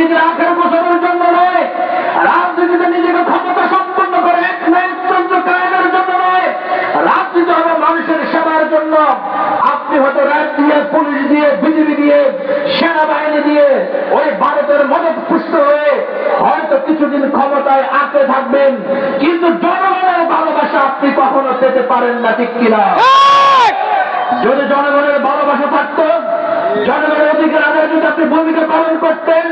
নিজেকে আখের বছরের জন্য নয়, রাজনীতিতে নিজেকে ক্ষমতা সম্পন্ন করে এক নায়কতন্ত্র কায়েমের জন্য নয়, রাজনীতি হবে মানুষের সেবার জন্য। আপনি হয়তো র্যাব দিয়ে, পুলিশ দিয়ে, বিজেপি দিয়ে, সেনাবাহিনী দিয়ে, ওই ভারতের মদত পুষ্ট হয়ে হয়তো কিছুদিন ক্ষমতায় আঁকড়ে থাকবেন, কিন্তু জনগণের ভালোবাসা আপনি কখনো পেতে পারেন না, ঠিক কিনা? যদি জনগণের ভালোবাসা থাকত, জনগণের অধিকার আদায়ের জন্য আপনি ভূমিকা পালন করতেন,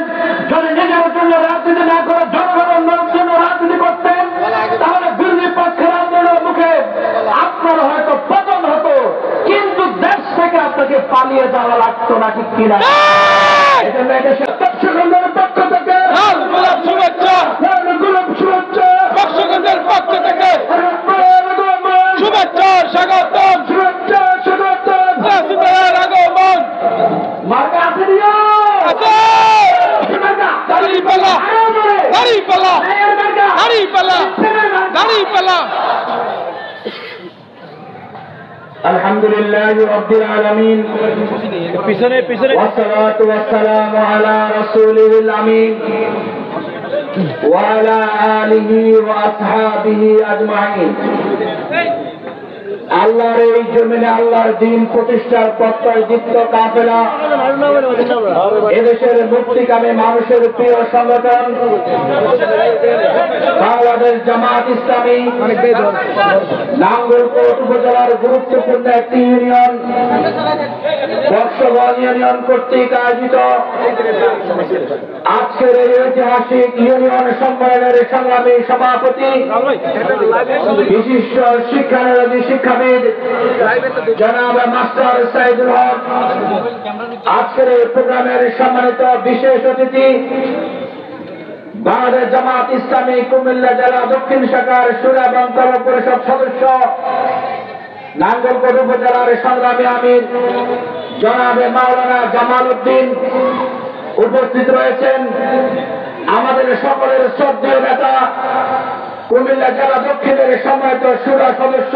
যদি নিজের জন্য রাজনীতি না করে জনগণের জন্য রাজনীতি করতেন, তাহলে বিরোধী পক্ষের আন্দোলনের মুখে আপনার হয়তো পতন হতো, কিন্তু দেশ থেকে আপনাকে পালিয়ে যাওয়া লাগতো না, ঠিক কিনা? এজন্য এদেশের দর্শকদের পক্ষ থেকে শুভেচ্ছা, দর্শকদের পক্ষ থেকে শুভেচ্ছা, স্বাগতম, শুভেচ্ছা, স্বাগতম, আগমন। মার্কা আছে দিও, আছে দাড়ি পালা, দাড়ি পালা, দাড়ি পালা, দাড়ি পালা। আলহামদুলিল্লাহি রাব্বিল আলামিন, পিছনে পিছনে, ওয়াসসালাতু ওয়াসসালামু আলা রাসূলিল আমিন ওয়া আলা আলিহি ওয়া আসহাবিহি আজমাইন। আল্লাহর এই জমিনে আল্লাহর দ্বীন প্রতিষ্ঠার প্রত্যয়দীপ্ত কাফেলা, এদেশের মুক্তিকামী মানুষের প্রিয় সংগঠন বাংলাদেশ জামাত ইসলামী নাঙ্গলকোট উপজেলার গুরুত্বপূর্ণ একটি ইউনিয়ন বর্ষবল ইউনিয়ন কর্তৃক আয়োজিত আজকের এই ঐতিহাসিক ইউনিয়ন সম্মেলনের সংগ্রামী সভাপতি, বিশিষ্ট শিক্ষানবিদ, শিক্ষাবিদ জনাব মাস্টার সাইদুল হক, আজকের এই প্রোগ্রামের সম্মানিত বিশেষ অতিথি বাংলাদেশ জামাত ইসলামী কুমিল্লা জেলা দক্ষিণ শাখার সুরা এবং কর্ম পরিষদ সদস্য, নাঙ্গলকোট উপজেলার সংগ্রামী আমির জনাবে মাওলানা জামাল উদ্দিন, উপস্থিত রয়েছেন আমাদের সকলের শ্রদ্ধেয় নেতা কুমিল্লা জেলা দক্ষিণের সম্মানিত সুরা সদস্য,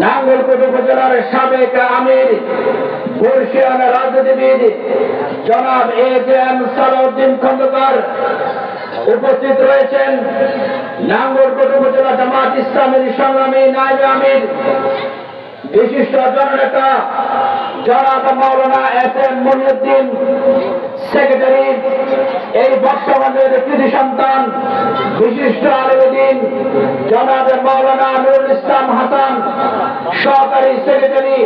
নাঙ্গলকোট উপজেলার সাবেক আমির, বর্ষিয়ান রাজনীতিবিদ জনাব এ.জে.এম. সালাউদ্দিন খন্দকার, উপস্থিত রয়েছেন নাঙ্গলকোট উপজেলা জামাত ইসলামের সংগ্রামী নায়েবে আমির, বিশিষ্ট জননেতা জনাব মাওলানা এস.এম. মনিউদ্দিন, সেক্রেটারি, এই বর্ষবন্ধের কৃতি সন্তান বিশিষ্ট আলেমদ্দিন জনাব মাওলানা নুরুল ইসলাম হাসান, সহকারী সেক্রেটারি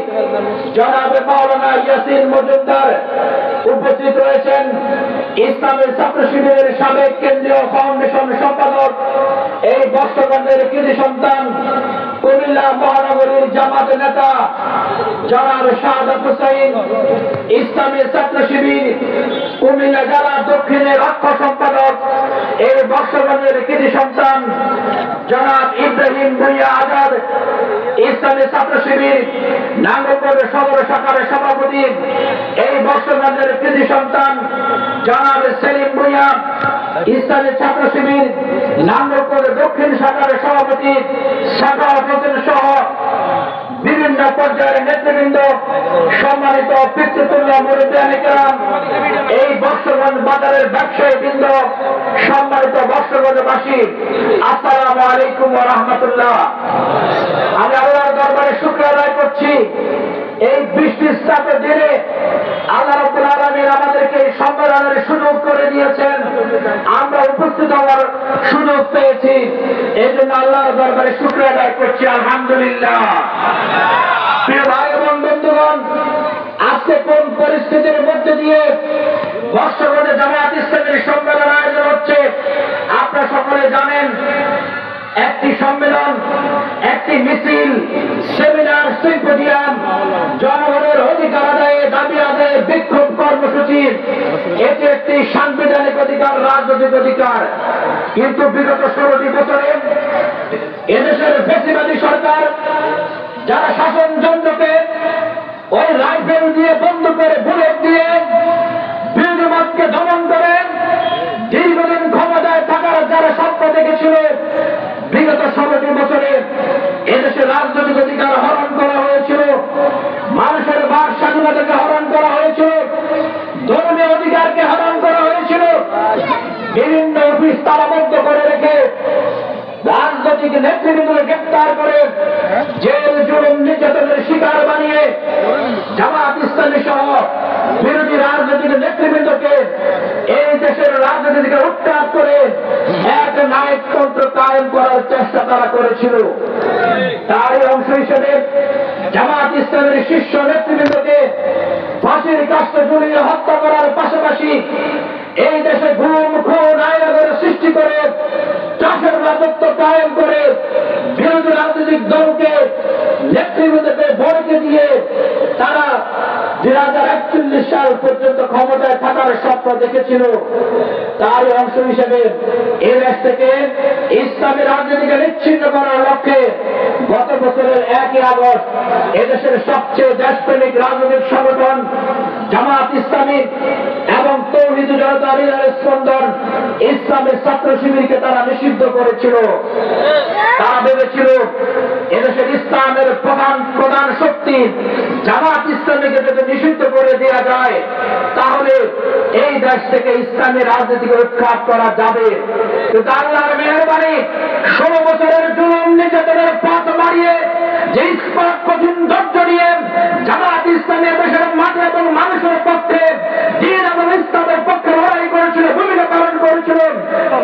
জনাব মাওলানা ইয়াসিন মজুমদার, উপস্থিত রয়েছেন ইসলামের ছাত্র শিবিরের সাবেক কেন্দ্রীয় ফাউন্ডেশন সম্পাদক, এই বর্ষবন্ধের কৃতি সন্তান কুমিল্লা মহানগরীর জামাত নেতা জনাব শাহাদাত হুসাইন, ইসলামী ছাত্র শিবির কুমিল্লা জেলা দক্ষিণের অক্ষ সম্পাদক, এই বর্ষবন্ধের কৃতি সন্তান জনাব ইব্রাহিম ভুইয়া আজাদ, ইসলামী ছাত্র শিবির নাঙ্গলকোট সদর শাখার সভাপতি, এই বর্ষবন্ধের কৃতি সন্তান জনাব সেলিম ভুইয়া, ইসলামী ছাত্র শিবির নাঙ্গলকোট দক্ষিণ শাখার সভাপতি, শাখা অফিসার সহ বিভিন্ন পর্যায়ের নেতৃবৃন্দ, সম্মানিত পিতৃতুল্য মুরিদানে কেরাম, এই বর্ষগঞ্জ বাজারের ব্যবসায়ী বৃন্দ, সম্মানিত বর্ষগঞ্জবাসী, আসসালামু আলাইকুম ওয়া রাহমাতুল্লাহ। আমি আল্লাহর দরবারে শুকরিয়া আদায় করছি, এই বৃষ্টির চাপের দিনে আল্লাহ রাব্বুল আলামিন আমাদেরকে এই সম্মেলনের সুযোগ করে দিয়েছেন, আমরা উপস্থিত হওয়ার সুযোগ পেয়েছি, এই জন্য আল্লাহর দরবারে শুকরিয়া আদায় করছি, আলহামদুলিল্লাহ। প্রিয় ভাই এবং বন্ধুগণ, আজকে কোন পরিস্থিতির মধ্যে দিয়ে বর্ষবন্ধে জামাত ইসলামের সম্মেলন আয়োজন হচ্ছে আপনারা সকলে জানেন। একটি সম্মেলন, একটি মিছিল, সেমিনার, সিম্পোজিয়াম, জনগণের অধিকার আদায়ে, দাবি আদায়ে বিক্ষোভ কর্মসূচি, এটি একটি সাংবিধানিক অধিকার, রাজনৈতিক অধিকার। কিন্তু বিগত 16টি বছরে এদেশের ফ্যাসিবাদী সরকার যারা শাসনযন্ত্রকে ওই রাইফেল দিয়ে, বন্দুক করে, বুলেট দিয়ে বিরোধী মতকে দমন করে দীর্ঘদিন ক্ষমতায় থাকার যারা স্বপ্ন দেখেছিল, বিগত 16টি বছরে এদেশের রাজনৈতিক অধিকার হরণ করা হয়েছিল, মানুষের বাক স্বাধীনতাকে হরণ করা হয়েছিল, ধর্মীয় অধিকারকে হরণ করা হয়েছিল, বিভিন্ন অফিস তালাবদ্ধ করে রেখে রাজনৈতিক নেতৃবৃন্দকে গ্রেপ্তার করে জেল জুলুম নির্যাতনের শিকার বানিয়ে জামাত ইসলামী সহ বিরোধী রাজনৈতিক নেতৃবৃন্দকে এই দেশের রাজনীতি থেকে উৎখাত করে এক নায়কতন্ত্র কায়েম করার চেষ্টা তারা করেছিল। তারই অংশ হিসেবে জামাত ইসলামের শীর্ষ নেতৃবৃন্দকে ফাঁসির কাস্টে ঝুলিয়ে হত্যা করার পাশাপাশি এই দেশে গুম খুন আইনের সৃষ্টি করে চাষের রাজত্ব কায়েম করে বিরোধী রাজনৈতিক দলকে নেতৃবৃন্দকে ভরকে দিয়ে তারা 2041 সাল পর্যন্ত ক্ষমতায় থাকার স্বপ্ন দেখেছিল। তারই অংশ হিসেবে এই দেশ থেকে ইসলামী রাজনীতিকে নিশ্চিন্ন করার লক্ষ্যে গত বছরের 1 আগস্ট এদেশের সবচেয়ে দেশপ্রেমিক রাজনৈতিক সংগঠন জামাত ইসলামী এবং তৌহিদ জনতা হৃদয়ের স্পন্দন ইসলামের ছাত্র শিবিরকে তারা নিষিদ্ধ করেছিল। তারা ভেবেছিল এদেশের ইসলামের প্রধান শক্তি জামাত ইসলামীকে যদি নিষিদ্ধ করে দেওয়া যায় তাহলে এই দেশ থেকে ইসলামী রাজনীতিকে উৎখাত করা যাবে। কিন্তু আল্লাহর মেহেরবানি 16 বছরের জুলুম নির্যাতনের পথ মারিয়ে যে ইস্পাত কঠিন ধৈর্য নিয়ে জামাত ইসলামী দেশের মাঠে এবং মানুষের পক্ষে দিন এবং ইসলামের পক্ষে লড়াই করেছিল, ভূমিকা পালন করেছিল,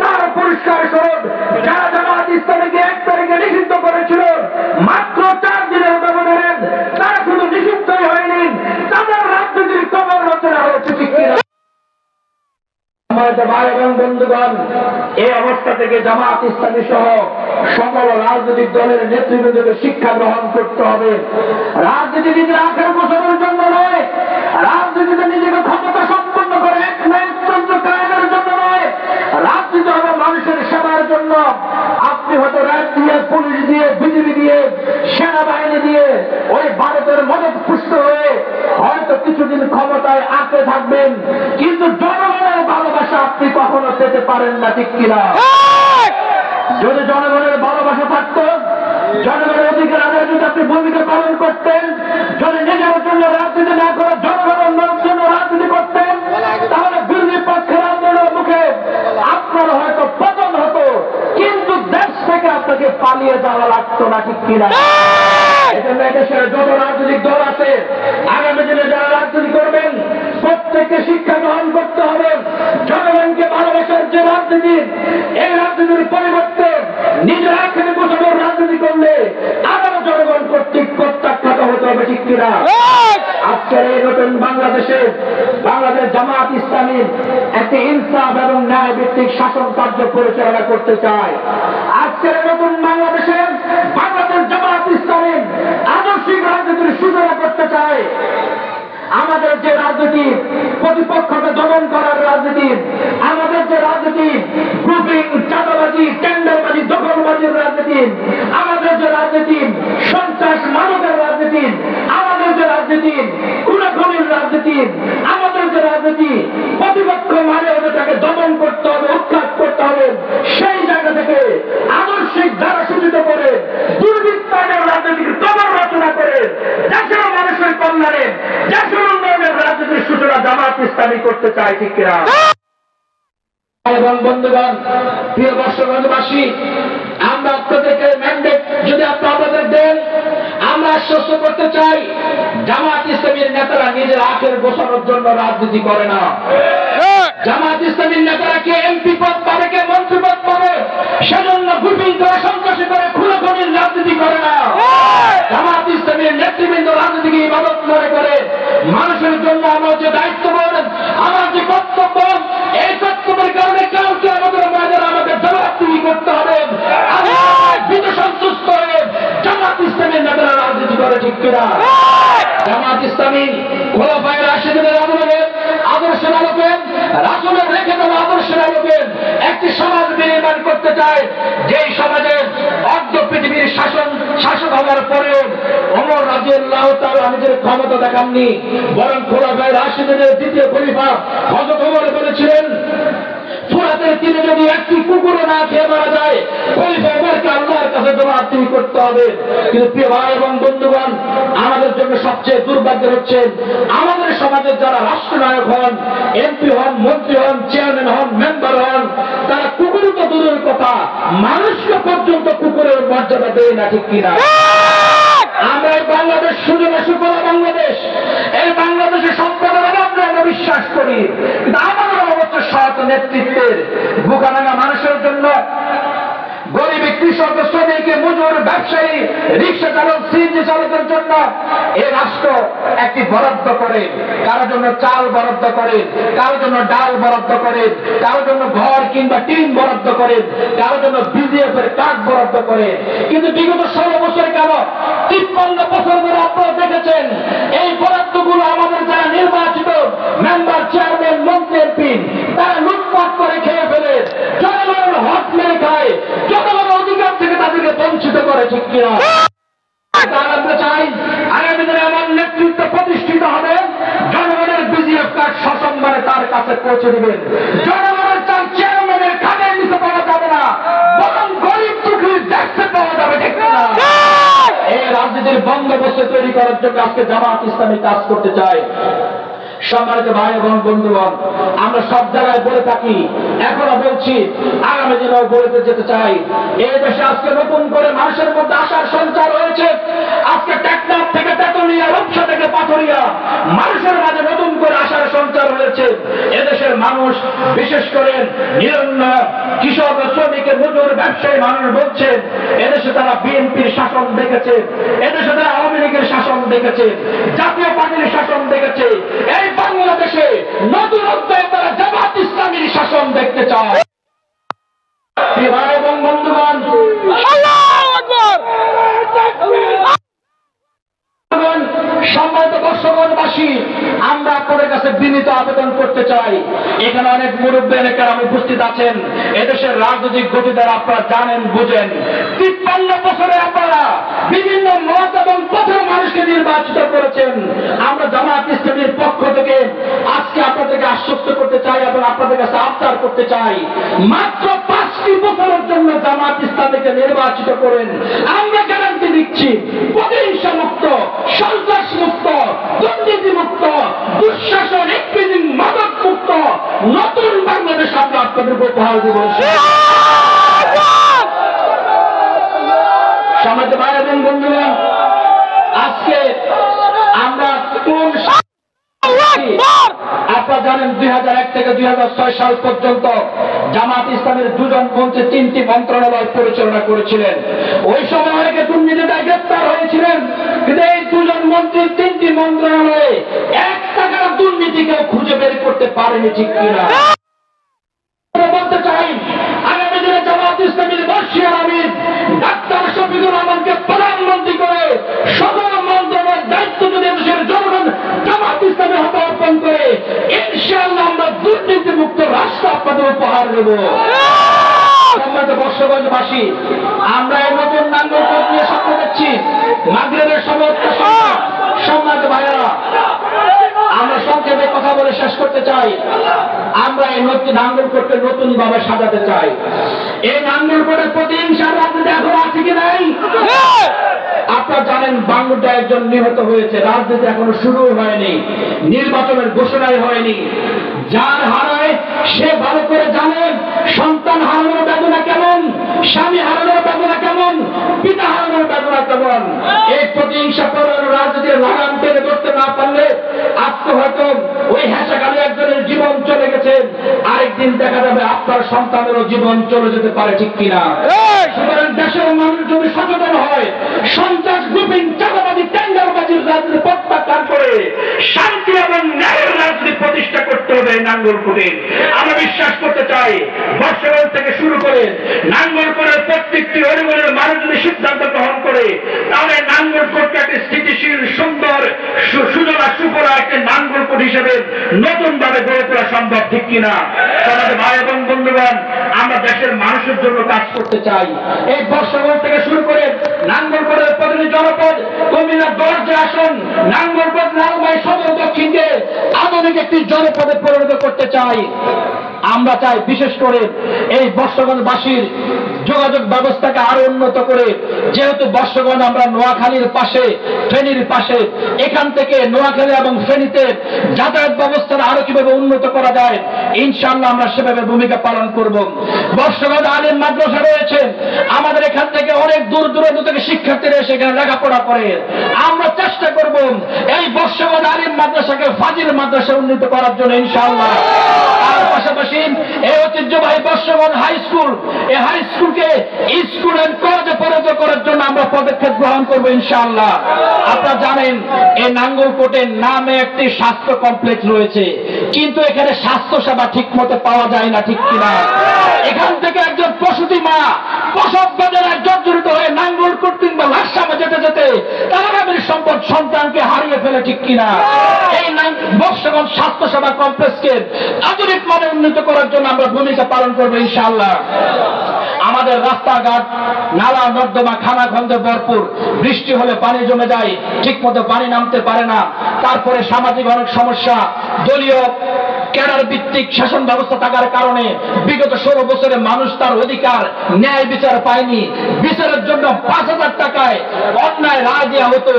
তার পুরস্কার স্বরূপ যারা জামাত ইসলামীকে 1 তারিখে নিষিদ্ধ করেছিল মাত্র 4 দিনের ব্যবধানে তারা শুধু নিষিদ্ধই হয়নি, তাদের রাজনীতির কবর রচনা হয়েছে। ঠিক কিনা ভাই এবং বন্ধুগণ, এই অবস্থা থেকে জামাত ইসলামী সহ সকল রাজনৈতিক দলের নেতৃবৃন্দকে শিক্ষা গ্রহণ করতে হবে। রাজনীতি নিজের আখের বছরের জন্য নয়, রাজনীতিতে নিজেকে ক্ষমতা সম্পন্ন করে এক নায়কতন্ত্র কায়েমের জন্য নয়, রাজনীতি হবে মানুষের সেবার জন্য। আপনি হয়তো র্যাব দিয়ে, পুলিশ দিয়ে, বিজেপি দিয়ে, সেনাবাহিনী দিয়ে ওই ভারতের মদত পুষ্ট হয়ে হয়তো কিছুদিন ক্ষমতায় আঁকড়ে থাকবেন, কিন্তু জনগণের ভালোবাসা আপনি কখনো পেতে পারেন না। ঠিক কিনা? যদি জনগণের ভালোবাসা থাকত, জনগণের অধিকার আদায় যদি আপনি ভূমিকা পালন করতেন, যদি নিজের জন্য রাজনীতি না করে জনগণের জন্য রাজনীতি করতেন, তাহলে বিরোধী পক্ষের আন্দোলনের মুখে আপনার হয়তো পতন হতো, কিন্তু দেশ থেকে আপনাকে পালিয়ে যাওয়া লাগতো না। ঠিক কিনা? এজন্য দেশের যত রাজনৈতিক দল আছে আগামী দিনে যারা রাজনীতি করবেন প্রত্যেককে শিক্ষা গ্রহণ করতে হবে। জনগণকে ভালোবাসার যে রাজনীতি, এই রাজনীতির পরিবর্তে নিজের আখেরে বসানোর রাজনীতি করলে আবার জনগণ কর্তৃক প্রত্যাখ্যাত হতে হবে। ঠিক কিনা? আজকের এই নতুন বাংলাদেশে বাংলাদেশ জামাত ইসলামী একটি ইনসাফ এবং ন্যায় ভিত্তিক শাসন কার্য পরিচালনা করতে চায়। আজকের নতুন বাংলাদেশে বাংলাদেশ জামাত ইসলামী আদর্শিক রাজনীতির সূচনা করতে চায়। আমাদের যে রাজনীতি প্রতিপক্ষকে দমন করার রাজনীতি, আমাদের যে রাজনীতি গ্রুপিং, চাঁদাবাজি, টেন্ডারবাজি, দখলবাজির রাজনীতি, আমাদের যে রাজনীতি সন্ত্রাস মাদকের রাজনীতি, আমাদের যে রাজনীতি খুনাখুনির রাজনীতি, আমাদের যে রাজনীতি প্রতিপক্ষ মানে হলে তাকে দমন করতে হবে, উৎখাত করতে হবে, সেই জায়গা থেকে আদর্শিক ধারা সূচিত করে দুর্বৃত্তায়নের রাজনীতির কবর রচনা করে দেশের মানুষের কল্যাণে দেশের উন্নয়নের রাজনীতির সূচনা জামাত ইসলামী করতে চায়। ঠিক কিনা? এবং বন্ধুগণ, প্রিয় বর্ষবাসী, আমরা আপনাদেরকে ম্যান্ডেট যদি আপনাদের দেন, আমরা আশ্বস্ত করতে চাই জামাত ইসলামীর নেতারা নিজের আখের বসানোর জন্য রাজনীতি করে না। জামাত ইসলামীর নেতারা কে এমপি পদ পাবে, কে মন্ত্রী পদ পাবে, সেজন্য গ্রুপিং করে, সন্ত্রাসী করে, খুনাখুনির রাজনীতি করে না। জামাত ইসলামীর নেতৃবৃন্দ রাজনীতিকে ইবাদত মনে করে মানুষের জন্য আমার যে দায়িত্ববোধ, আমার যে কর্তব্য, এই কর্তব্যের কারণে কাউকে আমাদের ময়দানে আমাকে জবাবদিহি করতে হবে। আমি বিধি সন্তুষ্ট হয়ে জামাত ইসলামীর নেতারা রাজনীতি করে। ঠিক কিনা? জামাত ইসলামী খোলাফায়ে রাশিদুনের আদর্শের আলোকে, রাসূলের রেখে দেওয়া আদর্শের আলোকে একটি সমাজ নির্মাণ করতে চায়, যেই সমাজে অর্ধ পৃথিবীর শাসক হওয়ার পরেও ওমর রাদিয়াল্লাহু তাআলা নিজের ক্ষমতা দেখাননি, বরং খোলাফায়ে রাশিদুনের দ্বিতীয় খলিফা হযরত ওমর বলেছিলেন, ফুরাতের তীরে যদি একটি কুকুরও না খেয়ে মারা যায় হয় খলিফা ওমরকে আল্লাহর কাছে জবাবদিহি করতে হবে। কিন্তু প্রিয় ভাই এবং বন্ধুগণ, আমাদের জন্য সবচেয়ে দুর্ভাগ্যের হচ্ছে আমাদের সমাজের যারা রাষ্ট্রনায়ক হন, এমপি হন, মন্ত্রী হন, চেয়ারম্যান হন, মেম্বার হন, তারা কুকুর তো দূরের কথা, মানুষকে পর্যন্ত কুকুরের মর্যাদা দেয় না, ঠিক কিনা? আমরা এই বাংলাদেশ সুজলা সুফলা বাংলাদেশ, এই বাংলাদেশের সম্পদের অভাবে আমরা বিশ্বাস করি, কিন্তু আমাদের অবশ্য সৎ নেতৃত্বের বুকানাঙ্গা মানুষের জন্য, গরিব কৃষক, শ্রমিক, মজুর, ব্যবসায়ী, রিক্সা চালক, সিএনজি চালকের জন্য এই রাষ্ট্র একটি বরাদ্দ করে, কারোর জন্য চাল বরাদ্দ করে, কারোর জন্য ডাল বরাদ্দ করে, কারোর জন্য ঘর কিংবা টিন বরাদ্দ করে, কারোর জন্য বিজিএফ এর কার্ড বরাদ্দ করে। কিন্তু বিগত 16 বছরে কেন 53 বছর ধরে আপনারা দেখেছেন এই বরাদ্দগুলো আমাদের যারা নির্বাচিত মেম্বার, চেয়ারম্যান, মন্ত্রী, এমপি তারা লুটপাট করে খেয়ে ফেলে, জনগণের হক মেরে খায়, জনগণের অধিকার থেকে তাদেরকে বঞ্চিত করে, ঠিক কিনা? আমরা চাই আগামী দিনে এমন নেতৃত্ব প্রতিষ্ঠিত হবে, জনগণের বিজিএফ কার্ড সসম্মানে তার কাছে পৌঁছে দিবেন। জনগণের চাল চেয়ারম্যানের খাদের নিচে পাওয়া যাবে না, বরং গরিব দুঃখীর দেখতে পাওয়া যাবে, ঠিক কিনা? এই রাজনীতির বন্দোবস্ত তৈরি করার জন্য আজকে জামাত ইসলামী কাজ করতে চায়। সম্মানিত ভাই এবং বন্ধুগণ, আমরা সব জায়গায় বলে থাকি, এখনো বলছি, আগামী দিনেও বলতে যেতে চাই, এই দেশে আজকে নতুন করে মানুষের মধ্যে আশার সঞ্চার হয়েছে। আজকে টেকনাফ থেকে তেতুলিয়া, রূপসা থেকে পাথরিয়া, মানুষের মাঝে নতুন করে আশার সঞ্চার হয়েছে। এদেশের মানুষ, বিশেষ করে নিরন্ন কৃষক, শ্রমিক, মজুর, ব্যবসায়ী মানুষ বলছেন এদেশে তারা বিএনপির শাসন দেখেছে, এদেশে তারা আওয়ামী লীগের শাসন দেখেছে, জাতীয় পার্টির শাসন দেখেছে। এই বাংলাদেশে নতুন অধ্যায়ে তারা জামাত ইসলামীর শাসন দেখতে চায়। ভাই এবং বন্ধুগণ, সম্মানিত দর্শকবাসী, আমরা আপনাদের কাছে বিনীত আবেদন করতে চাই, এখানে অনেক মুরব্বী নেতারা উপস্থিত আছেন, এদেশের রাজনৈতিক গতিধারা আপনারা জানেন, বুঝেন। 53 বছরে আপনারা বিভিন্ন মত এবং পথের মানুষকে নির্বাচিত করেছেন। আমরা জামাত ইসলামীর পক্ষ থেকে আজকে আপনাদেরকে আশ্বস্ত করতে চাই এবং আপনাদের কাছে আবদার করতে চাই, মাত্র 5টি বছরের জন্য জামাত ইসলামীকে নির্বাচিত করেন। আমরা গ্যারান্টি দিচ্ছি প্রতিহিংসা মুক্ত, সন্ত্রাস মুক্ত, দুর্নীতি মুক্ত, দুঃশাসন, এক্সপ্রেজিং, মাদক মুক্ত নতুন বাংলাদেশ আমরা আপনাদেরকে উপহার দেব। সমাজে ভাই এবং বন্ধুগণ, আজকে আমরা কোন আপনারা জানেন 2001 থেকে 2006 সাল পর্যন্ত জামাত ইসলামের 2 জন মন্ত্রী 3টি মন্ত্রণালয় পরিচালনা করেছিলেন। ওই সময় অনেকে দুর্নীতিতে গ্রেফতার হয়েছিলেন, কিন্তু এই 2 জন মন্ত্রী 3টি মন্ত্রণালয়ে 1 টাকার দুর্নীতি কেউ খুঁজে বের করতে পারেনি, ঠিক কিনা? বলতে চাই, আগামী দিনে জামাত ইসলামীর বর্ষিয়ার আমির ডাক্তার শফিকুর রহমানকে প্রধানমন্ত্রী করে সদর মন্ত্রণালয়ের দায়িত্ব যদি দেশের জনগণ জামাত ইসলামী হাতে অর্পণ করে, ইনশাআল্লাহ আমরা দুর্নীতি মুক্ত রাষ্ট্র আপনাদের উপহার দেব। সম্মানিত বর্ষগঞ্জবাসী, আমরা এই নতুন নাঙ্গলকোট নিয়ে স্বপ্ন দেখছি। মাগরিবের সময় সম্মানিত ভাইয়েরা, আমরা সংক্ষেপে কথা বলে শেষ করতে চাই। আমরা এই নাঙ্গলকোটকে নতুন ভাবে সাজাতে চাই। এই নাঙ্গলকোটের প্রতিহিংসার রাজনীতি এখন আছে কি নাই? আপনারা জানেন বাংলাদেশে একজন নিহত হয়েছে, রাজনীতি এখনো শুরু হয়নি, নির্বাচনের ঘোষণাই হয়নি। যার হারায় সে ভালো করে জানে সন্তান হারানোর বেদনা কেমন, স্বামী হারানোর বেদনা কেমন, পিতা হারানোর বেদনা কেমন। এই প্রতিহিংসা রাজনীতির লাগাম টেনে ধরতে না পারলে আজকে হয়তো ওই হেঁচাকালে একজনের জীবন চলে গেছে, আরেকদিন দেখা যাবে আপনার সন্তানেরও জীবন চলে যেতে পারে, ঠিক কিনা? সুতরাং দেশের মানুষ যদি সচেতন হয়, সন্ত্রাস, গ্রুপিং, চাঁদাবাজি, টেন্ডারবাজির রাজনীতি প্রত্যাখ্যান করে শান্তি এবং ন্যায়ের রাজনীতি প্রতিষ্ঠা করতে হবে নাঙ্গলকোটে। আমরা বিশ্বাস করতে চাই, বর্ষগঞ্জ থেকে শুরু করে নাঙ্গলকোটের প্রত্যেকটি অলিগলির মানুষ যদি সিদ্ধান্ত গ্রহণ করে, তাহলে নাঙ্গলকোটকে একটি স্থিতিশীল, সুন্দর, সুজলা সুফলা একটি নাঙ্গলকোট হিসেবে নতুন ভাবে গড়ে তোলা সম্ভব, ঠিক কিনা? আমাদের ভাই এবং বন্ধুগণ, আমরা দেশের মানুষের জন্য কাজ করতে চাই। এই বর্ষগঞ্জ থেকে শুরু করে নাঙ্গলকোটের প্রতিটি জনপদ, কুমিল্লা গড় আসন, নাঙ্গলকোট, লালমাই সদর দক্ষিণকে আধুনিক একটি জনপদে পরিণত করতে চাই। আমরা চাই বিশেষ করে এই বর্ষগঞ্জবাসীর যোগাযোগ ব্যবস্থাকে আরো উন্নত করে, যেহেতু বর্ষগঞ্জ আমরা নোয়াখালীর পাশে, ফেনীর পাশে, এখান থেকে নোয়াখালী এবং ফেনীতে যাতায়াত ব্যবস্থার আরো কিভাবে উন্নত করা যায় ইনশাআল্লাহ আমরা সেভাবে ভূমিকা পালন করব। বর্ষগঞ্জ আলিম মাদ্রাসা রয়েছে, আমাদের এখান থেকে অনেক দূর দূরান্ত থেকে শিক্ষার্থীরা এসে এখানে লেখাপড়া করে। আমরা চেষ্টা করব এই বর্ষগঞ্জ আলিম মাদ্রাসাকে ফাজিল মাদ্রাসা উন্নীত করার জন্য ইনশাআল্লাহ। তার পাশাপাশি এই ঐতিহ্যবাহী বর্ষগঞ্জ হাই স্কুল, এই হাই স্কুলকে স্কুল এন্ড কলেজে পরিণত করার জন্য আমরা পদক্ষেপ গ্রহণ করব ইনশাআল্লাহ। আপনারা জানেন এই নাঙ্গলকোটের নামে একটি স্বাস্থ্য কমপ্লেক্স রয়েছে, কিন্তু এখানে স্বাস্থ্য সেবা ঠিক মতো পাওয়া যায় না, ঠিক কিনা? এখান থেকে একজন প্রসূতি মা প্রসব বেদনায় জর্জরিত হয়ে নাঙ্গলকোট কিংবা লাকসামে যেতে যেতে তার আগামীর সম্পদ সন্তানকে হারিয়ে ফেলে, ঠিক কিনা? এই বর্ষগঞ্জ স্বাস্থ্য সেবা কমপ্লেক্সকে আধুনিক মানে উন্নীত করার জন্য আমরা ভূমিকা পালন করবো ইনশাআল্লাহ। আমাদের রাস্তাঘাট, নালা নর্দমা খানাখন্দে ভরপুর, বৃষ্টি হলে পানি জমে যায়, ঠিক মতো পানি নামতে পারে না। তারপরে সামাজিক অনেক সমস্যা, দলীয় ক্যাডার ভিত্তিক শাসন ব্যবস্থা থাকার কারণে বিগত 16 বছরে মানুষ তার অধিকার ন্যায় বিচার পায়নি। বিচারের জন্য 5,000 টাকায় অন্যায় রায় দেওয়া হতো।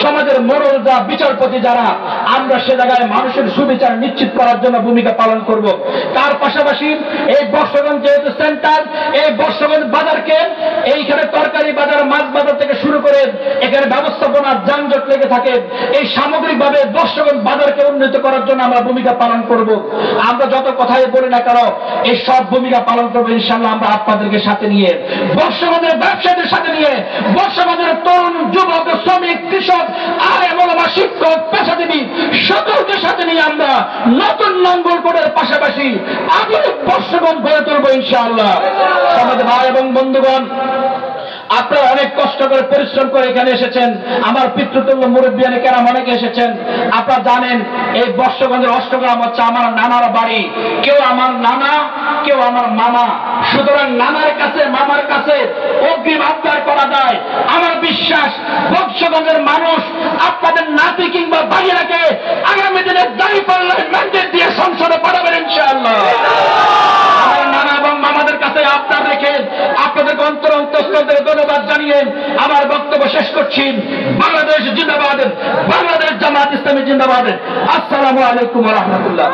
সমাজের মোড়ল যা বিচারপতি যারা, আমরা সে জায়গায় মানুষের সুবিচার নিশ্চিত করার জন্য ভূমিকা পালন করব। তার পাশাপাশি এই বর্ষগঞ্জ যেহেতু সেন্টার, এই বর্ষগঞ্জ বাজারকে, এইখানে তরকারি বাজার, মাছ বাজার থেকে শুরু করে এখানে ব্যবস্থাপনার যানজট লেগে থাকে, এই সামগ্রিকভাবে বর্ষগঞ্জ বাজারকে উন্নীত করার জন্য আমরা ভূমিকা পালন করব। আমরা যত কথাই বলি না কেন এই সব ভূমিকা পালন করবো ইনশাআল্লাহ আমরা আপনাদেরকে সাথে নিয়ে, বর্ষগঞ্জের ব্যবসায়ীদের সাথে নিয়ে, বর্ষগঞ্জের তরুণ যুবক শ্রমিক কৃষক আলেম ওলামা শিক্ষক পেশাজীবী সকলকে সাথে নিয়ে আমরা নতুন নাঙ্গলকোটের পাশাপাশি আধুনিক বর্ষগঞ্জ গড়ে তুলবো ইনশাআল্লাহ। সমাজ ভাই এবং বন্ধুগণ, আপনারা অনেক কষ্ট করে পরিশ্রম করে এখানে এসেছেন, আমার পিতৃতুল্য মুরব্বিয়ানে কেরাম অনেকে এসেছেন। আপনারা জানেন এই বর্ষগঞ্জের অষ্টগ্রাম হচ্ছে আমার নানার বাড়ি, কেউ আমার নানা, কেউ আমার মামা। সুতরাং নানার কাছে মামার কাছে অগ্রিম আবদার করা যায়। আমার বিশ্বাস বর্ষগঞ্জের মানুষ আপনাদের নাতি কিংবা ভাইয়েরাকে আগামী দিনে দাঁড়িপাল্লায় ম্যান্ডেট দিয়ে সংসদে পাঠাবেন ইনশাআল্লাহ। আমার নানা এবং মামাদের কাছে আবদার রেখে আপনাদেরকে অন্তঃস্থল থেকে ধন্যবাদ জানিয়ে আমার বক্তব্য শেষ করছি। বাংলাদেশ জিন্দাবাদ, বাংলাদেশ জামাত ইসলামী জিন্দাবাদ। আসসালামু আলাইকুম ওয়া রাহমাতুল্লাহ।